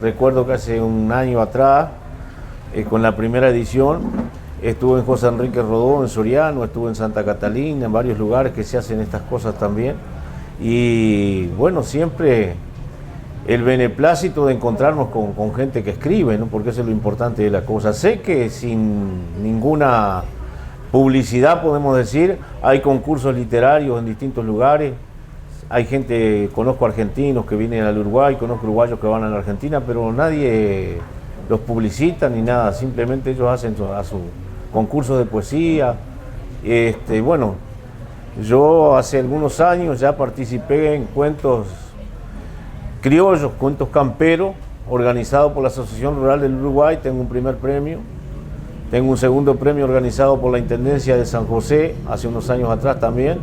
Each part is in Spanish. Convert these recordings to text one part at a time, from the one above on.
Recuerdo que hace un año atrás, con la primera edición, estuve en José Enrique Rodó, en Soriano, estuve en Santa Catalina, en varios lugares que se hacen estas cosas también. Y bueno, siempre el beneplácito de encontrarnos con gente que escribe, ¿no? Porque eso es lo importante de la cosa. Sé que sin ninguna publicidad, podemos decir, hay concursos literarios en distintos lugares, hay gente, conozco argentinos que vienen al Uruguay, conozco uruguayos que van a la Argentina, pero nadie los publicita ni nada, simplemente ellos hacen sus concursos de poesía. Bueno, yo hace algunos años ya participé en cuentos criollos, cuentos camperos, organizados por la Asociación Rural del Uruguay. Tengo un primer premio, tengo un segundo premio organizado por la Intendencia de San José, hace unos años atrás también,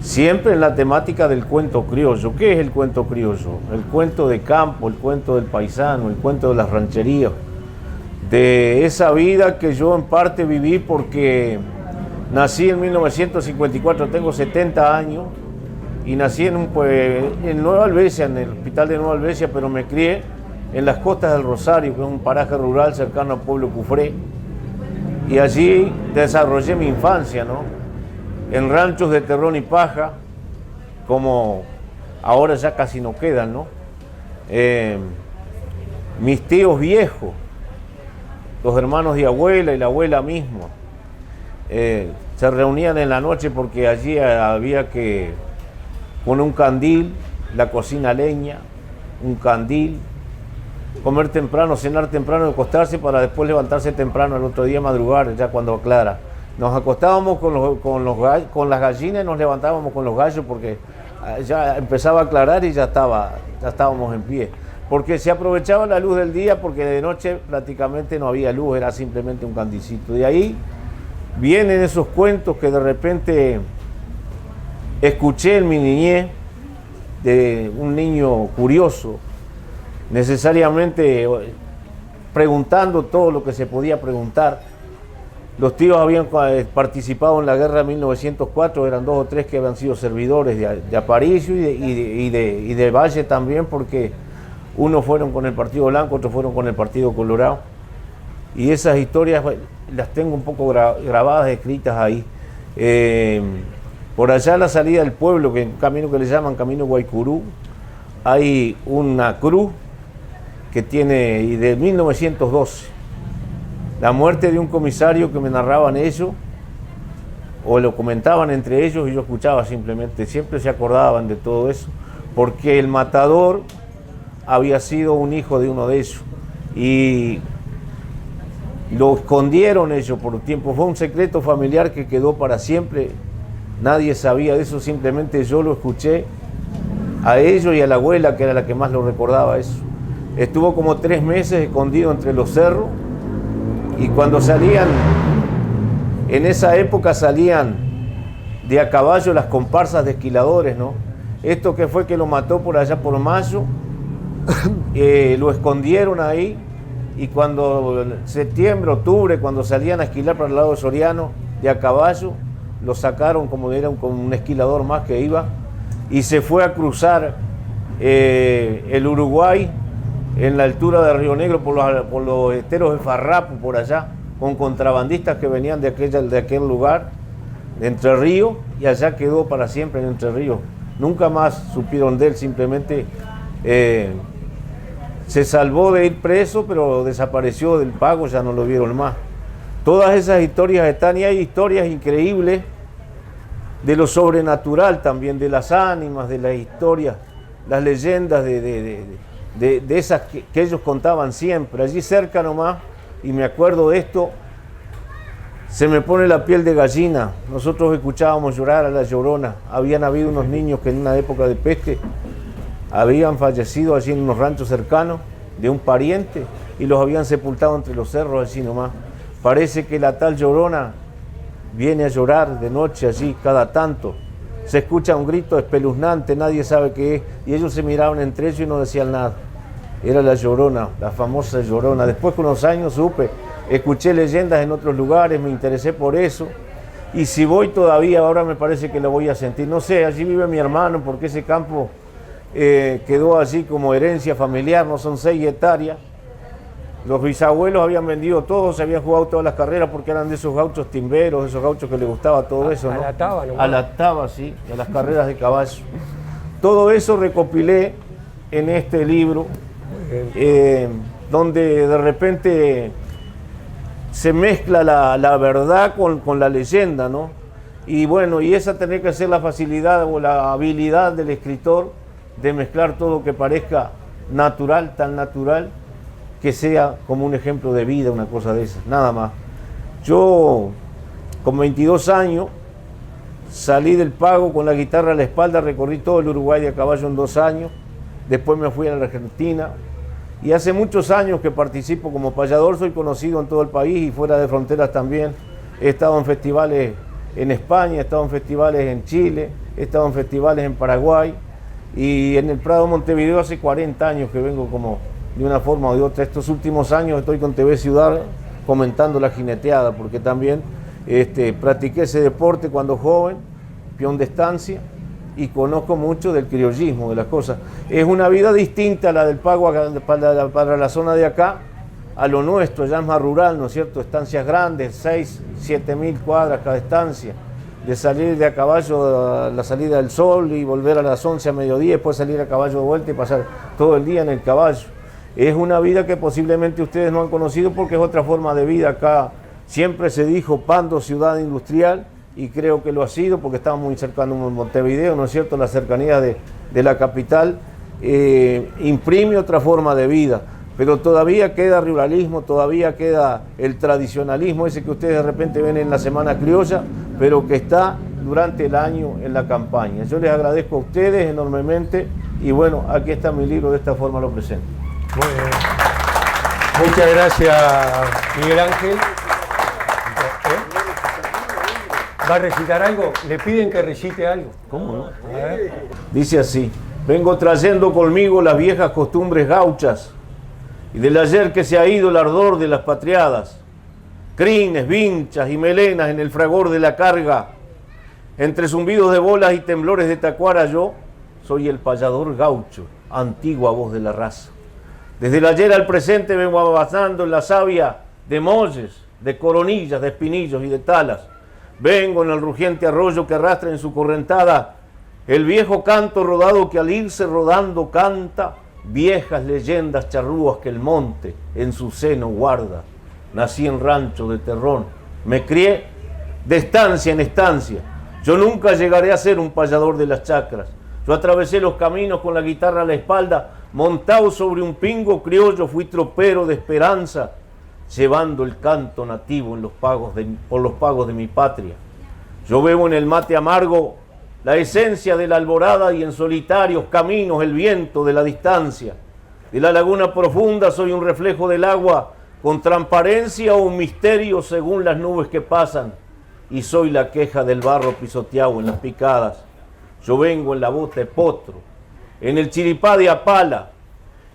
siempre en la temática del cuento criollo. ¿Qué es el cuento criollo? El cuento de campo, el cuento del paisano, el cuento de las rancherías, de esa vida que yo en parte viví porque nací en 1954, tengo 70 años, y nací en Nueva Alvesia, en el hospital de Nueva Alvesia, pero me crié en las costas del Rosario, que es un paraje rural cercano al pueblo Cufré, y allí desarrollé mi infancia, ¿no? En ranchos de terrón y paja, como ahora ya casi no quedan, ¿no? Mis tíos viejos, los hermanos de abuela y la abuela misma, se reunían en la noche porque allí había que poner un candil, la cocina a leña, un candil, comer temprano, cenar temprano y acostarse para después levantarse temprano el otro día, madrugar, ya cuando aclara. Nos acostábamos con las gallinas y nos levantábamos con los gallos porque ya empezaba a aclarar y ya estábamos en pie. Porque se aprovechaba la luz del día porque de noche prácticamente no había luz, era simplemente un candilcito. De ahí vienen esos cuentos que de repente escuché en mi niñez de un niño curioso, necesariamente preguntando todo lo que se podía preguntar. Los tíos habían participado en la guerra de 1904, eran 2 o 3 que habían sido servidores de Aparicio y de Valle también, porque unos fueron con el Partido Blanco, otros fueron con el Partido Colorado. Y esas historias las tengo un poco grabadas, escritas ahí. Por allá a la salida del pueblo, que es un camino que le llaman Camino Guaycurú, hay una cruz que tiene, y de 1912, la muerte de un comisario que me narraban ellos, o lo comentaban entre ellos y yo escuchaba simplemente, siempre se acordaban de todo eso, porque el matador había sido un hijo de uno de ellos, y lo escondieron ellos por un tiempo, fue un secreto familiar que quedó para siempre. Nadie sabía de eso, simplemente yo lo escuché a ellos y a la abuela, que era la que más lo recordaba eso. Estuvo como 3 meses escondido entre los cerros, y cuando salían, en esa época salían de a caballo las comparsas de esquiladores, ¿no? Esto que fue que lo mató por allá por mayo, lo escondieron ahí, y cuando septiembre, octubre, cuando salían a esquilar para el lado de Soriano, de a caballo, lo sacaron como era un esquilador más que iba, y se fue a cruzar el Uruguay en la altura de Río Negro por los esteros de Farrapo, por allá, con contrabandistas que venían de aquel lugar, de Entre Ríos, y allá quedó para siempre en Entre Ríos. Nunca más supieron de él, simplemente se salvó de ir preso, pero desapareció del pago, ya no lo vieron más. Todas esas historias están, y hay historias increíbles de lo sobrenatural también, de las ánimas, de las historias, las leyendas de esas que ellos contaban siempre. Allí cerca nomás, y me acuerdo de esto, se me pone la piel de gallina. Nosotros escuchábamos llorar a la Llorona. Habían habido unos niños que en una época de peste habían fallecido allí en unos ranchos cercanos de un pariente y los habían sepultado entre los cerros allí nomás. Parece que la tal Llorona viene a llorar de noche allí cada tanto. Se escucha un grito espeluznante, nadie sabe qué es, y ellos se miraban entre ellos y no decían nada. Era la Llorona, la famosa Llorona. Después con los años supe, escuché leyendas en otros lugares, me interesé por eso, y si voy todavía, ahora me parece que lo voy a sentir. No sé, allí vive mi hermano, porque ese campo quedó allí como herencia familiar, no son 6 hectáreas. Los bisabuelos habían vendido todo, se habían jugado todas las carreras porque eran de esos gauchos timberos, esos gauchos que les gustaba todo eso, ¿no? A la taba, ¿no? A la taba, sí, a las carreras de caballo. Todo eso recopilé en este libro, donde de repente se mezcla la verdad con la leyenda, ¿no? Y bueno, y esa tendría que ser la facilidad o la habilidad del escritor de mezclar todo que parezca natural, tan natural, que sea como un ejemplo de vida, una cosa de esas, nada más. Yo, con 22 años, salí del Pago con la guitarra a la espalda, recorrí todo el Uruguay de a caballo en 2 años, después me fui a la Argentina, y hace muchos años que participo como payador, soy conocido en todo el país y fuera de fronteras también. He estado en festivales en España, he estado en festivales en Chile, he estado en festivales en Paraguay, y en el Prado Montevideo hace 40 años que vengo como de una forma o de otra. Estos últimos años estoy con TV Ciudad comentando la jineteada, porque también practiqué ese deporte cuando joven, peón de estancia, y conozco mucho del criollismo, de las cosas. Es una vida distinta a la del Pago para la zona de acá, a lo nuestro, ya es más rural, ¿no es cierto? Estancias grandes, 6, 7 mil cuadras cada estancia, de salir de a caballo a la salida del sol y volver a las 11 a mediodía, después salir a caballo de vuelta y pasar todo el día en el caballo. Es una vida que posiblemente ustedes no han conocido porque es otra forma de vida. Acá siempre se dijo Pando, ciudad industrial, y creo que lo ha sido porque estamos muy cercanos a Montevideo, ¿no es cierto? La cercanía de la capital imprime otra forma de vida, pero todavía queda ruralismo, todavía queda el tradicionalismo, ese que ustedes de repente ven en la Semana Criolla, pero que está durante el año en la campaña. Yo les agradezco a ustedes enormemente y bueno, aquí está mi libro, de esta forma lo presento. Muy bien. Muchas gracias, Miguel Ángel. ¿Va a recitar algo? Le piden que recite algo. ¿Cómo no? Dice así: vengo trayendo conmigo las viejas costumbres gauchas y del ayer que se ha ido el ardor de las patriadas, crines, vinchas y melenas en el fragor de la carga. Entre zumbidos de bolas y temblores de tacuara yo soy el payador gaucho, antigua voz de la raza. Desde el ayer al presente vengo avanzando en la savia de molles, de coronillas, de espinillos y de talas. Vengo en el rugiente arroyo que arrastra en su correntada el viejo canto rodado que al irse rodando canta viejas leyendas charrúas que el monte en su seno guarda. Nací en rancho de terrón, me crié de estancia en estancia. Yo nunca llegaré a ser un payador de las chacras. Yo atravesé los caminos con la guitarra a la espalda, montado sobre un pingo criollo, fui tropero de esperanza, llevando el canto nativo en por los pagos de mi patria. Yo bebo en el mate amargo la esencia de la alborada y en solitarios caminos el viento de la distancia. De la laguna profunda soy un reflejo del agua, con transparencia o un misterio según las nubes que pasan, y soy la queja del barro pisoteado en las picadas. Yo vengo en la voz de potro, en el chiripá de apala,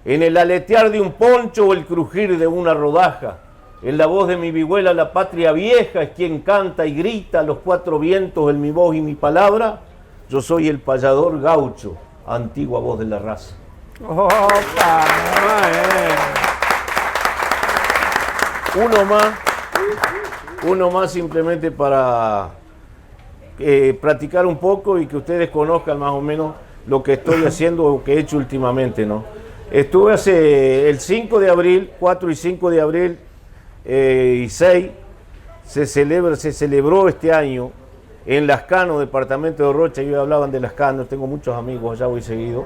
en el aletear de un poncho o el crujir de una rodaja. En la voz de mi vihuela la patria vieja es quien canta y grita a los 4 vientos en mi voz y mi palabra. Yo soy el payador gaucho, antigua voz de la raza. ¡Opa! Uno más simplemente para practicar un poco y que ustedes conozcan más o menos lo que estoy haciendo o que he hecho últimamente, ¿no? Estuve hace el 5 de abril, 4 y 5 de abril y 6, se celebró este año en Lascano, departamento de Rocha. Ellos hablaban de Lascano, tengo muchos amigos allá, voy seguido.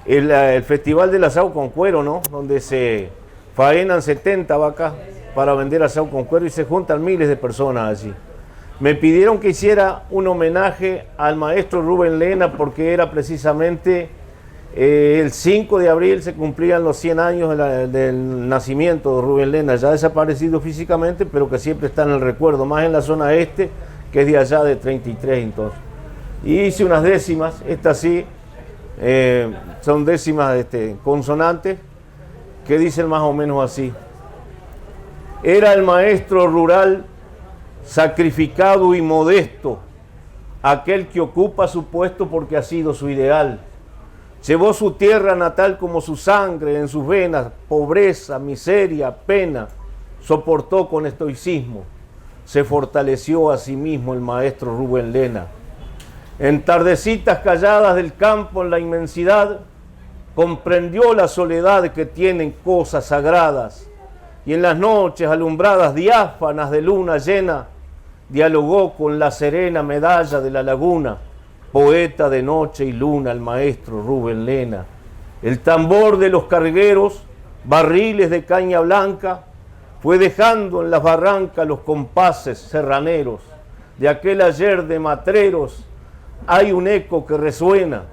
El Festival del Asado con Cuero, ¿no? Donde se faenan 70 vacas para vender asado con cuero y se juntan miles de personas allí. Me pidieron que hiciera un homenaje al maestro Rubén Lena porque era precisamente el 5 de abril se cumplían los 100 años del nacimiento de Rubén Lena, ya desaparecido físicamente, pero que siempre está en el recuerdo, más en la zona este, que es de allá de 33 entonces. Y hice unas décimas, estas sí, son décimas consonantes, que dicen más o menos así. Era el maestro rural sacrificado y modesto, aquel que ocupa su puesto porque ha sido su ideal. Llevó su tierra natal como su sangre en sus venas, pobreza, miseria, pena, soportó con estoicismo. Se fortaleció a sí mismo el maestro Rubén Lena. En tardecitas calladas del campo en la inmensidad, comprendió la soledad que tienen cosas sagradas, y en las noches alumbradas diáfanas de luna llena, dialogó con la serena medalla de la laguna, poeta de noche y luna, el maestro Rubén Lena. El tambor de los cargueros, barriles de caña blanca, fue dejando en las barrancas los compases serraneros. De aquel ayer de matreros hay un eco que resuena.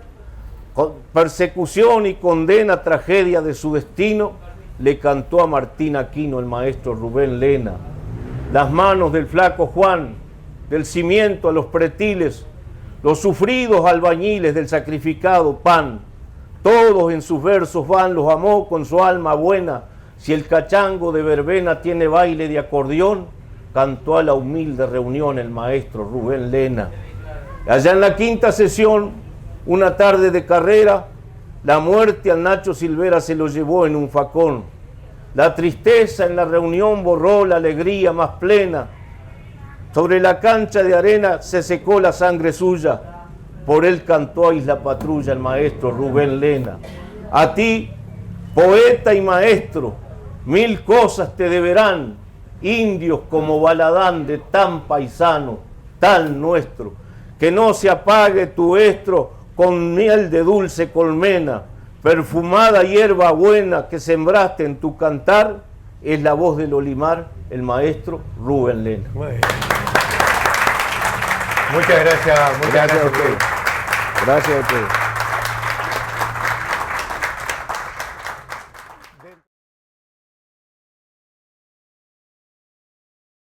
Con persecución y condena, tragedia de su destino, le cantó a Martín Aquino el maestro Rubén Lena. Las manos del flaco Juan, del cimiento a los pretiles, los sufridos albañiles del sacrificado pan, todos en sus versos van, los amó con su alma buena. Si el cachango de verbena tiene baile de acordeón, cantó a la humilde reunión el maestro Rubén Lena. Allá en la quinta sesión, una tarde de carrera, la muerte al Nacho Silvera se lo llevó en un facón. La tristeza en la reunión borró la alegría más plena. Sobre la cancha de arena se secó la sangre suya. Por él cantó a Isla Patrulla el maestro Rubén Lena. A ti, poeta y maestro, 1000 cosas te deberán, indios como Baladán de tan paisano, tan nuestro, que no se apague tu estro con miel de dulce colmena, perfumada hierba buena que sembraste en tu cantar, es la voz del Olimar, el maestro Rubén Lena. Muy bien. Muchas gracias. Gracias a ustedes. Gracias a ustedes.